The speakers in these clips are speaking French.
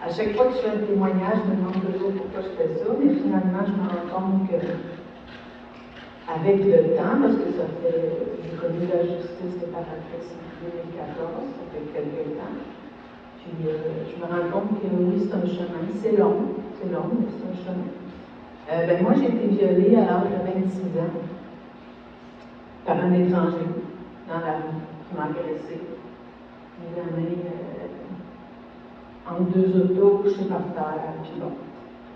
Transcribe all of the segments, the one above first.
À chaque fois que je fais un témoignage, je me demande toujours pourquoi je fais ça, mais finalement, je me rends compte que, avec le temps, parce que ça fait, j'ai connu la justice réparatrice en 2014, ça fait quelques temps, puis je me rends compte que oui, c'est un chemin, c'est long, mais c'est un chemin. Moi, j'ai été violée à l'âge de 26 ans par un étranger dans la rue qui m'a agressée. Mis la main entre deux autos, couché par terre, puis bon.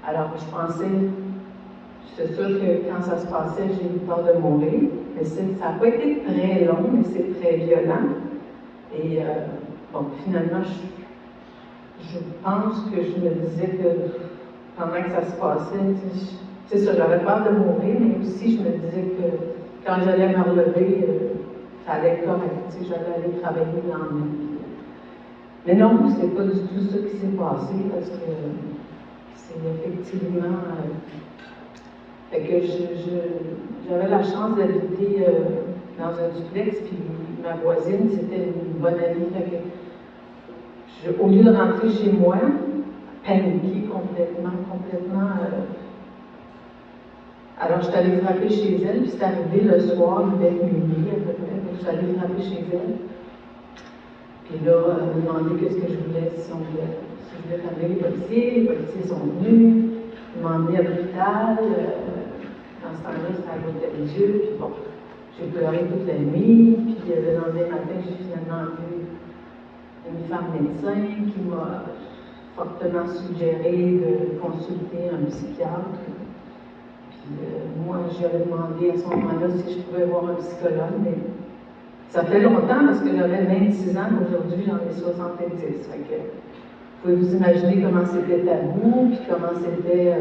Alors, je pensais, c'est sûr que quand ça se passait, j'ai eu peur de mourir, mais ça n'a pas été très long, mais c'est très violent. Et bon, finalement, je pense que je me disais que pendant que ça se passait, c'est ça, j'avais peur de mourir, mais aussi je me disais que quand j'allais me relever, ça allait être correct, j'allais aller travailler le lendemain. Mais non, c'est pas du tout ça qui s'est passé, parce que c'est effectivement... fait que j'avais la chance d'habiter dans un duplex, puis ma voisine, c'était une bonne amie. Fait que au lieu de rentrer chez moi, paniquée complètement, alors je suis allée frapper chez elle, puis c'est arrivé le soir, il devait être minuit à peu près, donc je suis allée frapper chez elle. Puis là, elle m'a demandé qu'est-ce que je voulais, si je voulais ramener les policiers sont venus, ils m'ont emmené à l'hôpital. Dans ce temps-là, c'était à l'Hôtel-Dieu, puis bon, j'ai pleuré toute la nuit, puis le lendemain matin, j'ai finalement vu une femme médecin qui m'a fortement suggéré de consulter un psychiatre. Puis moi, j'avais demandé à ce moment-là si je pouvais voir un psychologue, mais ça fait longtemps parce que j'avais 26 ans, aujourd'hui j'en ai 70. Fait que vous pouvez vous imaginer comment c'était tabou, puis comment c'était...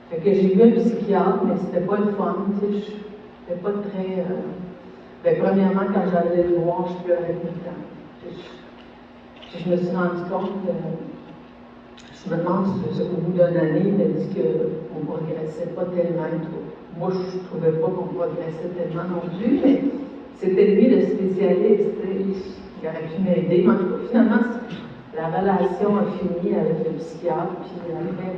Fait que j'ai vu un psychiatre, mais c'était pas le fun, tu sais, c'était pas très... premièrement, quand j'allais le voir, je pleurais tout le temps. Puis je me suis rendu compte que... Je me demande si au bout d'une année, il m'a dit qu'on ne progressait pas tellement. Moi, je ne trouvais pas qu'on progressait tellement non plus, mais c'était lui le spécialiste. Il aurait pu m'aider. Mais en tout cas, finalement, la relation a fini avec le psychiatre, puis après,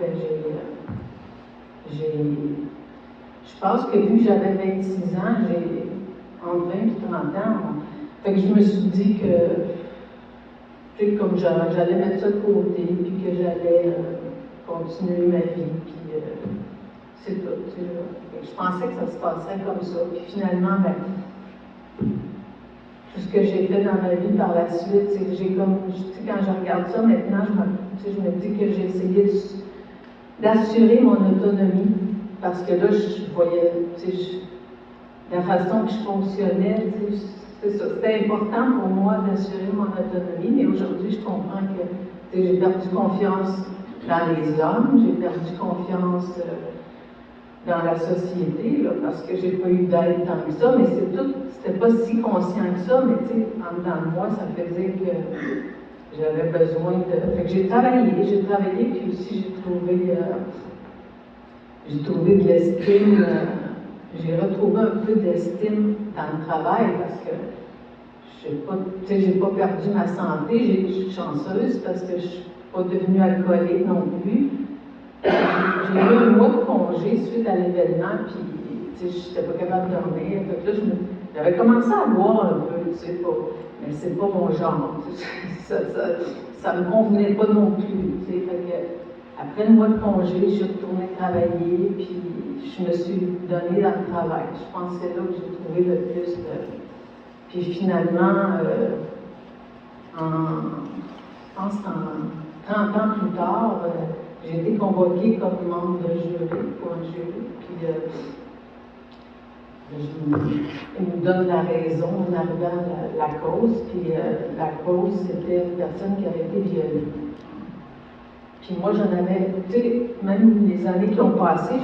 je pense que vu que j'avais 26 ans, j'ai entre 20 et 30 ans, fait que je me suis dit que, comme j'allais mettre ça de côté, puis que j'allais continuer ma vie, puis c'est tout. Je pensais que ça se passerait comme ça, puis finalement, tout ce que j'ai fait dans ma vie par la suite, c'est que j'ai comme, quand je regarde ça maintenant, je me dis que j'ai essayé d'assurer mon autonomie, parce que là, je voyais, la façon que je fonctionnais, c'est ça. C'était important pour moi d'assurer mon autonomie, mais aujourd'hui, je comprends que j'ai perdu confiance dans les hommes, j'ai perdu confiance dans la société, là, parce que j'ai pas eu d'aide tant que ça, mais c'était pas si conscient que ça, mais tu sais, en dedans de moi, ça faisait que j'avais besoin de... Fait que j'ai travaillé, puis aussi j'ai trouvé de l'estime, j'ai retrouvé un peu d'estime dans le travail, parce que j'ai pas perdu ma santé, je suis chanceuse, parce que je suis pas devenue alcoolique non plus. J'ai eu un mois de congé suite à l'événement, puis je n'étais pas capable de dormir. Fait que là, j'avais commencé à boire un peu, mais c'est pas mon genre. Ça me convenait pas non plus. Fait que, après le mois de congé, je suis retournée travailler, puis je me suis donnée dans le travail. Je pense que c'est là que j'ai trouvé le plus de... Puis finalement, je pense qu'en 30 ans plus tard, j'ai été convoquée comme membre de jury pour un jury, puis il me donne la raison en arrivant à la cause, puis la cause, c'était une personne qui avait été violée. Puis moi, j'en avais, tu sais, même les années qui ont passé,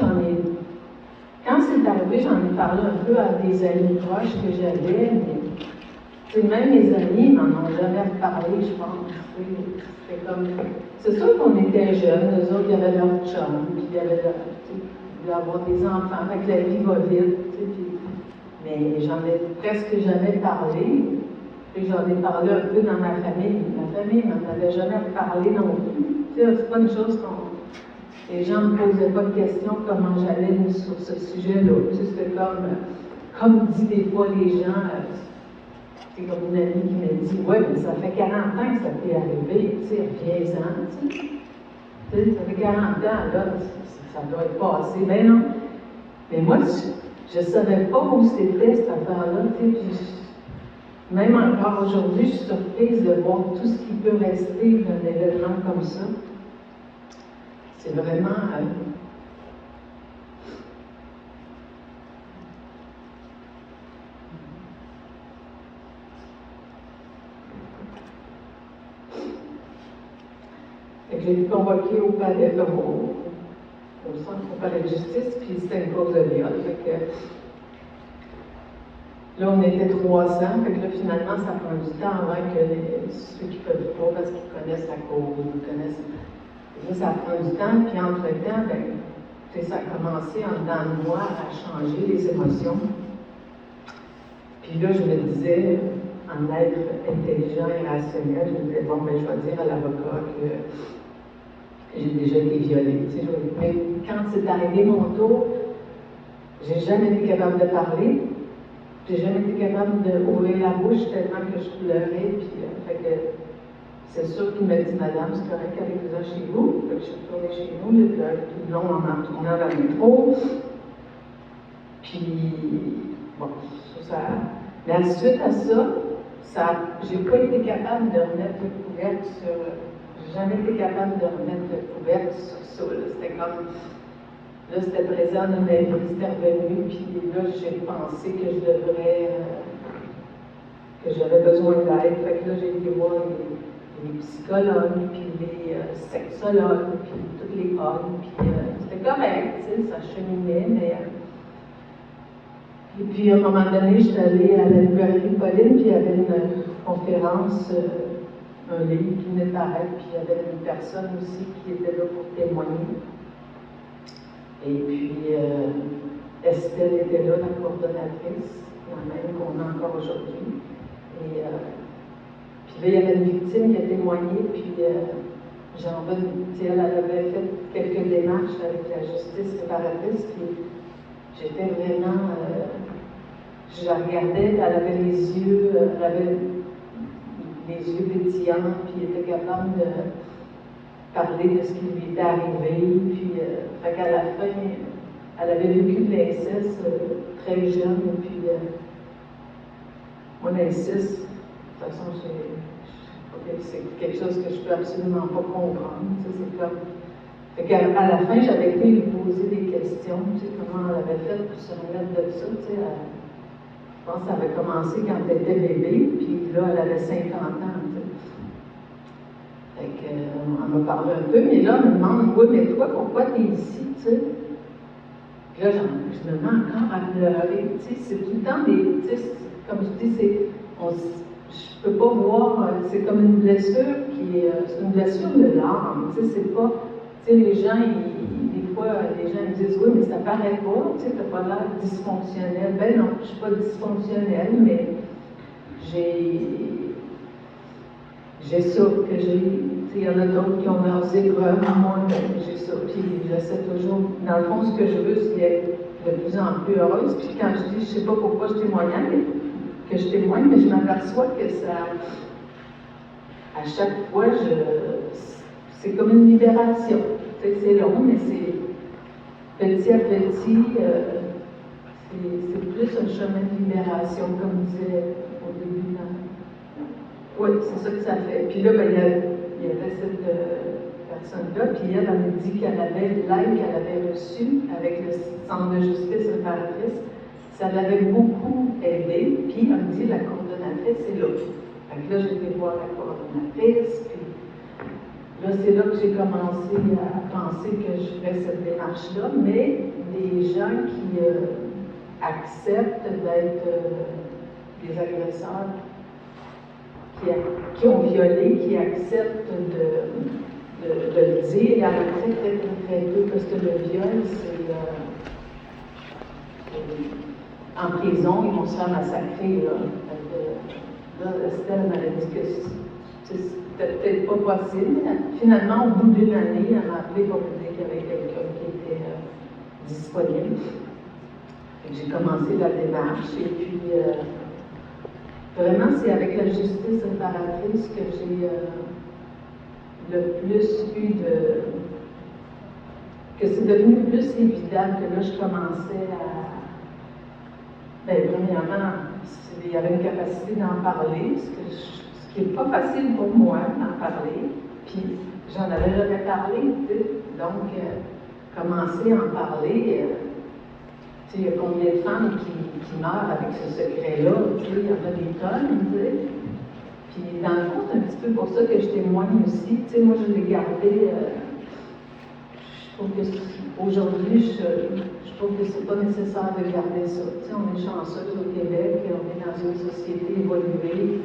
quand c'est arrivé, j'en ai parlé un peu à des amis proches que j'avais, mais tu sais, même mes amis n'en ont jamais reparlé, je pense. C'était comme... C'est sûr qu'on était jeunes, eux autres, il y avait leur chum, puis il y avait leur... Ils voulaient avoir des enfants, fait que la vie va vite, tu sais, mais j'en ai presque jamais parlé. Puis j'en ai parlé un peu dans ma famille. Ma famille ne m'en avait jamais parlé non plus. Tu sais, c'est pas une chose qu'on... Les gens ne me posaient pas de questions comment j'allais sur ce sujet-là. Tu sais, c'était comme dit des fois les gens, c'est comme une amie qui m'a dit, ouais, mais ça fait 40 ans que ça t'est arrivé, tu sais, reviens-en, tu sais. Tu sais, ça fait 40 ans, là, ça doit être passé. Mais non. Mais moi, je ne savais pas où c'était cette affaire-là, tu sais, puis même encore aujourd'hui, je suis surprise de voir tout ce qui peut rester d'un événement comme ça. C'est vraiment... J'ai été convoquée au palais, au centre au palais de justice, puis c'était une cause de viol. Fait que, là, on était 300, fait que là, finalement, ça prend du temps avant que ceux qui peuvent pas, parce qu'ils connaissent la cause, ils connaissent. Là, ça prend du temps, puis entre-temps, ben, ça a commencé en dedans de moi à changer les émotions. Puis là, je me disais, en être intelligent et rationnel, je me disais, bon, ben, je vais dire à l'avocat que j'ai déjà été violée. Tu sais, mais quand c'est arrivé mon tour, j'ai jamais été capable de parler. J'ai jamais été capable d'ouvrir la bouche tellement que je pleurais. Puis, fait que c'est sûr qu'il m'a dit, Madame, c'est correct, allez-vous-en chez vous. Fait que je suis retournée chez nous, j'ai pleuré tout le long en retournant vers le métro. Puis, bon, ça. Mais suite à ça, j'ai pas été capable de remettre le couvercle sur. J'ai jamais été capable de remettre le couvercle sur ça. C'était comme. Là, c'était présent dans ma vie, c'était revenu, puis là, j'ai pensé que je devrais. Que j'avais besoin d'aide. Fait que là, j'ai été voir les psychologues, puis les sexologues, puis toutes les hommes, puis c'était correct, tu sais, ça cheminait, mais. Et puis, à un moment donné, j'étais allée à la librairie Pauline, puis il y avait une conférence, un livre qui venait de paraître, puis il y avait une personne aussi qui était là pour témoigner. Et puis, Estelle était là, la coordonnatrice, la même qu'on a encore aujourd'hui. Et puis là, il y avait une victime qui a témoigné, puis elle avait fait quelques démarches avec la justice réparatrice, puis j'étais vraiment... je la regardais, elle avait les yeux pétillants, puis elle était capable de parler de ce qui lui était arrivé, puis fait qu'à la fin, elle avait vécu de l'inceste très jeune, puis moi, l'inceste, de toute façon, c'est quelque chose que je peux absolument pas comprendre, c'est comme... Fait qu'à la fin, j'avais été lui poser des questions, tu sais, comment elle avait fait pour se remettre de ça, tu sais, je pense que ça avait commencé quand elle était bébé, puis là, elle avait 50 ans, tu sais. Fait qu'on m'a parlé un peu, mais là, on me demande, oui, mais toi, pourquoi tu es ici, tu sais? Puis là, je me mets encore à pleurer, tu sais, c'est tout le temps des, tu sais, comme je dis, je peux pas voir, c'est comme une blessure c'est une blessure de l'âme, tu sais, c'est pas, tu sais, les gens, des fois, les gens me disent, oui, mais ça paraît pas, tu sais, t'as pas l'air dysfonctionnel. Ben non, je suis pas dysfonctionnelle, mais j'ai ça que j'ai, tu sais, il y en a d'autres qui ont leurs épreuves, moi, ben, j'ai ça, puis j'essaie toujours, dans le fond, ce que je veux, c'est d'être de plus en plus heureuse, puis quand je dis, je sais pas pourquoi je témoigne, mais je m'aperçois que ça, à chaque fois, c'est comme une libération. C'est long, mais c'est petit à petit, c'est plus un chemin de libération, comme disait au début. Oui, c'est ça que ça fait. Puis là, ben, il y avait cette personne-là, puis elle m'a dit qu'elle avait l'aide qu'elle avait reçue avec le centre de justice réparatrice. Ça l'avait beaucoup aidé, puis elle me dit la coordonnatrice est là. Fait que là, j'ai été voir la coordonnatrice, puis là, c'est là que j'ai commencé à penser que je ferais cette démarche-là, mais des gens qui acceptent d'être des agresseurs, qui ont violé, qui acceptent de le dire, il y en a très, très, très, très peu, parce que le viol, c'est en prison, ils vont se faire massacrer, là. Là, Estelle m'avait dit que c'était peut-être pas possible. Finalement, au bout d'une année, elle m'a appelé pour me dire qu'il y avait quelqu'un qui était disponible. J'ai commencé la démarche et puis vraiment, c'est avec la justice réparatrice que j'ai le plus eu de... que c'est devenu plus évident que là, je commençais à... Bien, premièrement, il y avait une capacité d'en parler, ce qui n'est pas facile pour moi d'en parler, puis j'en avais jamais parlé, tu sais. Donc, commencer à en parler, tu sais, il y a combien de femmes qui meurent avec ce secret-là, tu sais, il y en a des tonnes, tu sais. Puis, dans le fond, c'est un petit peu pour ça que je témoigne aussi, tu sais, moi, je l'ai gardé, je trouve que aujourd'hui, je trouve que c'est pas nécessaire de garder ça. Tu sais, on est chanceux au Québec, on est dans une société évoluée,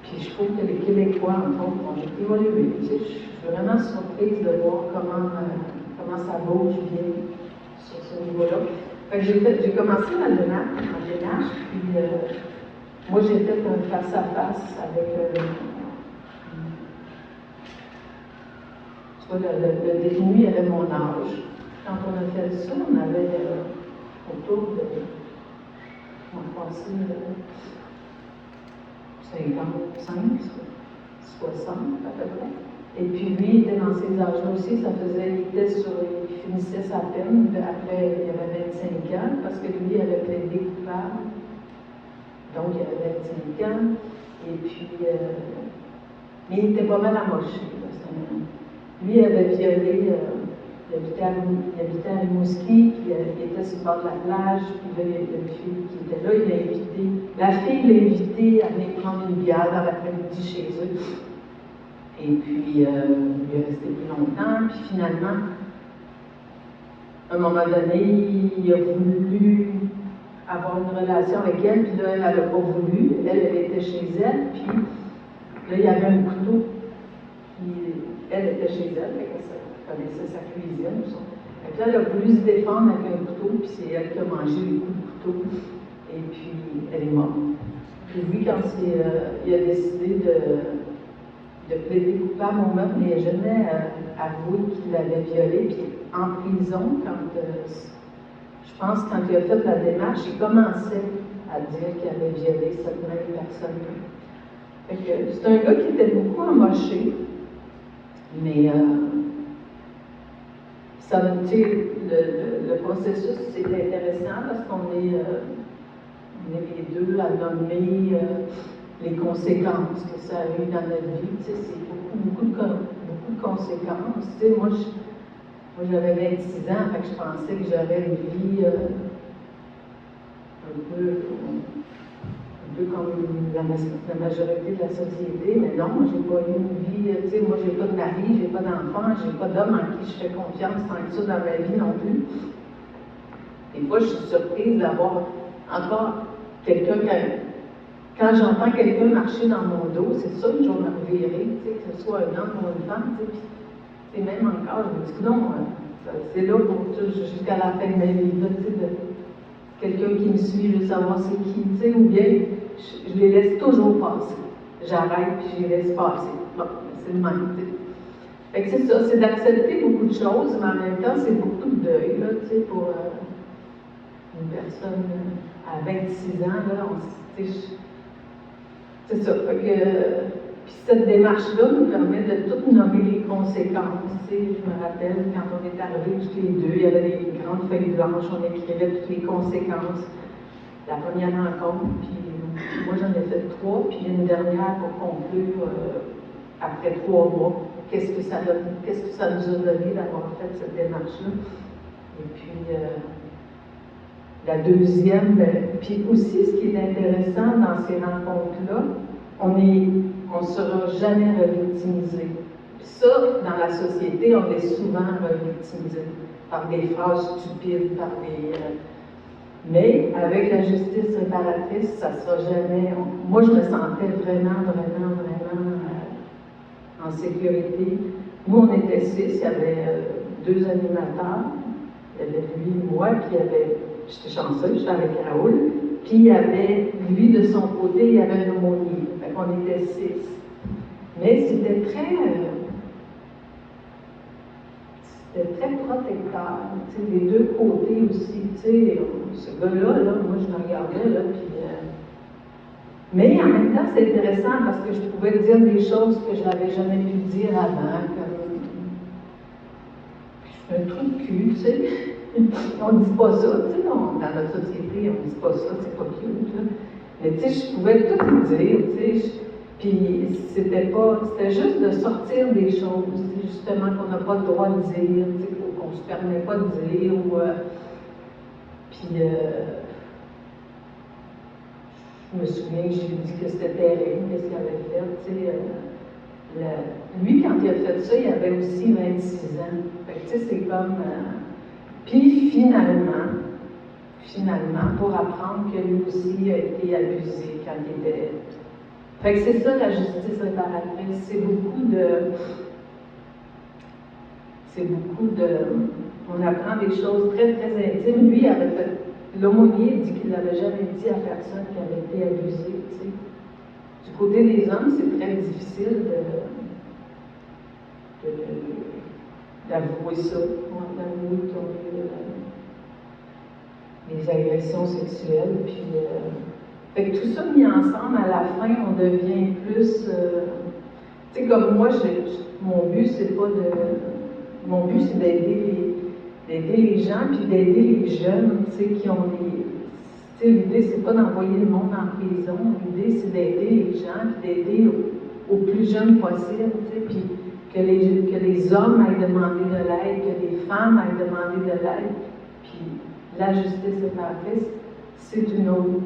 puis je trouve que les Québécois, entre autres, ont évolué. Tu sais, je suis vraiment surprise de voir comment ça bouge bien sur ce niveau-là. Fait que j'ai commencé ma démarche, puis moi j'ai fait un face-à-face avec le détenu avait mon âge. Quand on a fait ça, on avait autour de, on a passé 55, 60 à peu près. Et puis lui, il était dans ces âges-là aussi, il finissait sa peine, après il avait 25 ans, parce que lui, il avait plaidé coupable. Donc il avait 25 ans, et puis, mais il était pas mal amoché. Lui, il avait violé, il habitait à Rimouski, puis il était sur le bord de la plage, puis là, il y a une fille qui était là, la fille l'a invité à venir prendre une bière dans l'après-midi chez eux. Et puis, il est resté plus longtemps, puis finalement, à un moment donné, il a voulu avoir une relation avec elle, puis là, elle n'a pas voulu, elle était chez elle, puis là, il y avait un couteau. Puis elle était chez elle, elle connaissait sa cuisine. Et là, elle a voulu se défendre avec un couteau, puis c'est elle qui a mangé les coups de couteau. Et puis, elle est morte. Puis lui, quand il a décidé de plaider coupable au meurtre, il n'a jamais avoué qu'il l'avait violée. Puis en prison, je pense quand il a fait la démarche, il commençait à dire qu'il avait violé cette même personne-là. C'est un gars qui était beaucoup amoché. Mais ça veut dire le processus, c'est intéressant parce qu'on est les deux à nommer les conséquences que ça a eu dans notre vie. Tu sais, c'est beaucoup de conséquences. Tu sais, moi j'avais 26 ans, fait que je pensais que j'aurais une vie un peu comme la majorité de la société, mais non, moi, j'ai pas eu une vie, tu sais, moi, j'ai pas de mari, j'ai pas d'enfant, j'ai pas d'homme en qui je fais confiance tant que ça dans ma vie non plus. Des fois, je suis surprise d'avoir encore quelqu'un, quand j'entends quelqu'un marcher dans mon dos, c'est ça que je vais me revirer, tu sais, que ce soit un homme ou une femme, tu sais, puis même encore, je me dis que non, c'est là pour jusqu'à la fin de ma vie, là, tu sais, quelqu'un qui me suit, je veux savoir c'est qui, tu sais, ou bien je les laisse toujours passer. J'arrête puis je les laisse passer. Bon, c'est le même, tu sais. Fait que c'est ça, c'est d'accepter beaucoup de choses, mais en même temps, c'est beaucoup de deuil, là, tu sais, pour une personne à 26 ans, là, c'est ça. Fait que, puis cette démarche-là nous permet de tout nommer les conséquences. Tu sais, je me rappelle, quand on est arrivés tous les deux, il y avait des grandes feuilles blanches, on écrivait toutes les conséquences. La première rencontre, puis moi j'en ai fait 3, puis une dernière pour conclure après 3 mois. Qu'est-ce que ça nous a donné d'avoir fait cette démarche-là? Et puis la deuxième, puis aussi ce qui est intéressant dans ces rencontres-là, on ne sera jamais revictimisé. Ça, dans la société, on est souvent revictimisé par des phrases stupides, par des... mais avec la justice réparatrice, ça ne sera jamais... Moi, je me sentais vraiment en sécurité. Nous, on était 6, il y avait 2 animateurs, il y avait lui et moi, puis j'étais chanceuse, j'étais avec Raoul, Puis il y avait, lui de son côté, il y avait un aumônier. Fait qu'on était 6. Mais c'était très protecteur, tu sais, des deux côtés aussi, tu sais, ce gars-là, là, moi je le regardais, là, puis... mais en même temps, c'est intéressant parce que je pouvais dire des choses que je n'avais jamais pu dire avant, comme... Je fais un trou de cul, tu sais. On ne dit pas ça, tu sais, dans notre société, on ne dit pas ça, c'est pas cute, là. Mais tu sais, je pouvais tout lui dire, tu sais, puis c'était juste de sortir des choses, justement, qu'on n'a pas le droit de dire, qu'on ne se permet pas de dire, puis je me souviens que j'ai dit que c'était terrible, qu'est-ce qu'il avait fait, tu sais, lui, quand il a fait ça, il avait aussi 26 ans, fait que tu sais, c'est comme, puis finalement, pour apprendre que lui aussi a été abusé quand il était... Fait que c'est ça la justice réparatrice, c'est beaucoup de... On apprend des choses très, très intimes. Lui, il avait fait... L'aumônier dit qu'il n'avait jamais dit à personne qu'il avait été abusé, tu sais. Du côté des hommes, c'est très difficile d'avouer ça, d'avouer les agressions sexuelles, puis... fait que tout ça mis ensemble, à la fin, on devient plus... tu sais, comme moi, mon but, c'est d'aider les gens, puis d'aider les jeunes, tu sais, qui ont des... Tu sais, l'idée, c'est pas d'envoyer le monde en prison. L'idée, c'est d'aider les gens, puis d'aider au plus jeunes possible, tu sais, puis que les hommes aillent demander de l'aide, que les femmes aillent demander de l'aide, puis la justice réparatrice, c'est une autre.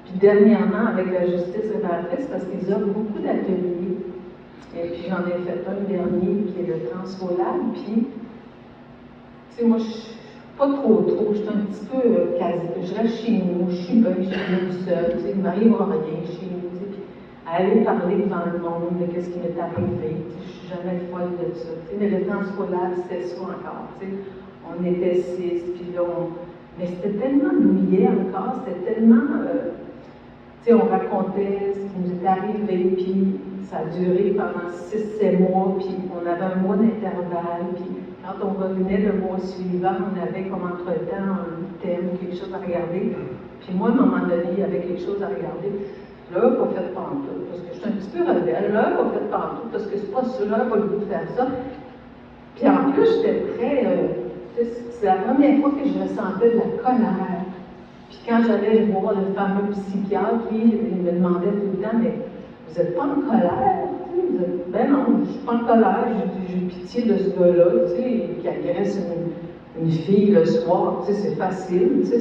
Puis dernièrement, avec la justice réparatrice, parce qu'ils offrent beaucoup d'ateliers, et puis j'en ai fait un dernier qui est le transfolab, puis, tu sais, moi, je suis pas trop, je suis un petit peu je reste chez nous, je suis bien chez nous seule, tu sais, il ne m'arrive rien chez nous, tu sais, puis aller parler devant le monde de qu'est-ce qui m'est arrivé, tu sais, je suis jamais folle de ça, tu sais, mais le transfolab, c'était ça encore, tu sais, on était 6, puis là, mais c'était tellement douillet encore, c'était tellement... tu sais, on racontait ce qui nous est arrivé, puis ça a duré pendant 6-7 mois, puis on avait un mois d'intervalle, puis quand on revenait le mois suivant, on avait comme entre-temps un thème, quelque chose à regarder. Puis moi, à un moment donné, il y avait quelque chose à regarder. Je l'avais pas fait pantoute, parce que je suis un petit peu rebelle. Je l'avais pas fait pantoute, parce que c'est pas ça, j'avais pas le goût de faire ça. Puis en plus, j'étais c'est la première fois que je ressentais de la colère. Puis quand j'allais voir le fameux psychiatre, lui, il me demandait tout le temps, mais vous n'êtes pas en colère? Ben non, je ne suis pas en colère, j'ai pitié de ce gars-là, tu sais, qui agresse une fille le soir, tu sais, c'est facile, tu sais,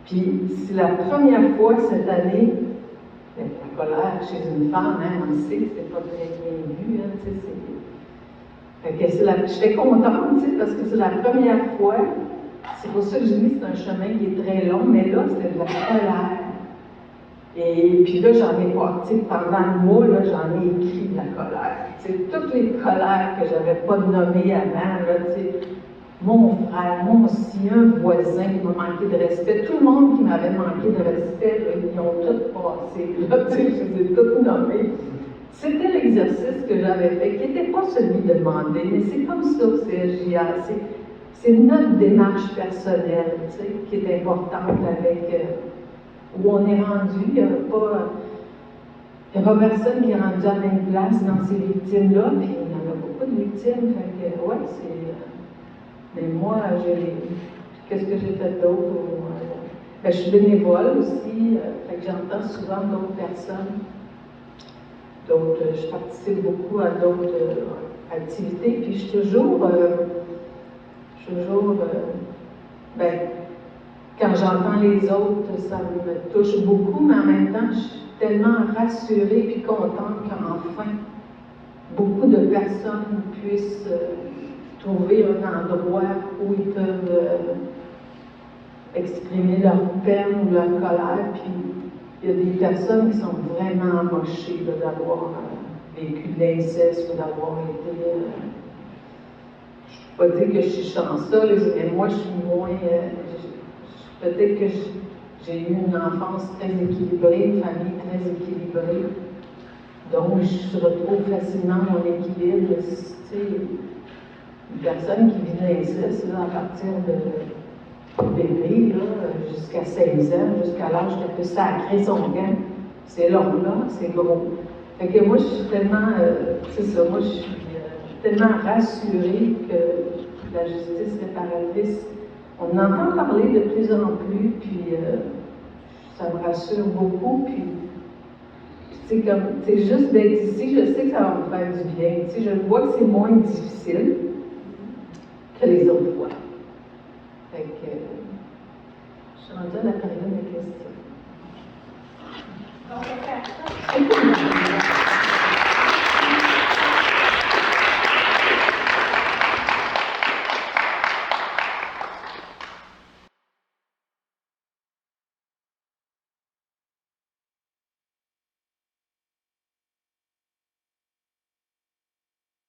Puis c'est la première fois cette année, la colère chez une femme, hein, on sait que c'est pas très bien vu, hein, tu sais, fait que j'étais contente, tu sais, parce que c'est la première fois. C'est pour ça que je dis que c'est un chemin qui est très long, mais là, c'était de la colère. Et puis là, j'en ai pas, tu sais, pendant le mois, là, j'en ai écrit de la colère. Tu sais, toutes les colères que j'avais pas nommées avant, là, tu sais, mon frère, mon un voisin qui m'a manqué de respect, tout le monde qui m'avait manqué de respect, là, ils ont tout passé, là, tu sais, je les ai toutes nommées. C'était l'exercice que j'avais fait, qui n'était pas celui de demander, mais c'est comme ça que c'est SJA. C'est notre démarche personnelle, tu sais, qui est importante avec où on est rendu. Il n'y a pas personne qui est rendu à la même place dans ces victimes-là, puis il y en a beaucoup de victimes. Fait que, ouais, mais moi, qu'est-ce que j'ai fait d'autre? Ben, je suis bénévole aussi, fait que j'entends souvent d'autres personnes. Je participe beaucoup à d'autres activités, puis je suis toujours ben, quand j'entends les autres, ça me touche beaucoup, mais en même temps, je suis tellement rassurée et contente qu'enfin, beaucoup de personnes puissent trouver un endroit où ils peuvent exprimer leur peine ou leur colère. Puis il y a des personnes qui sont vraiment amochées d'avoir vécu de l'inceste ou d'avoir été... je ne peux pas dire que je suis chanceuse, mais moi, je suis moins... je suis peut-être que j'ai eu une enfance très équilibrée, une famille très équilibrée. Donc, je retrouve facilement mon équilibre. Tu sais, une personne qui vit l'inceste, là, à partir de bébé, là, jusqu'à 16 ans, jusqu'à l'âge qu'elle peut sacrer son gant, c'est long, là, c'est gros. Fait que moi, je suis tellement, c'est ça, moi, je suis tellement rassurée que la justice réparatrice, on en entend parler de plus en plus, puis ça me rassure beaucoup, puis c'est comme, c'est juste d'être ici, je sais que ça va me faire du bien, tu sais, je vois que c'est moins difficile que les autres fois. Fait que, je suis rendue à la période de questions. On peut faire ça.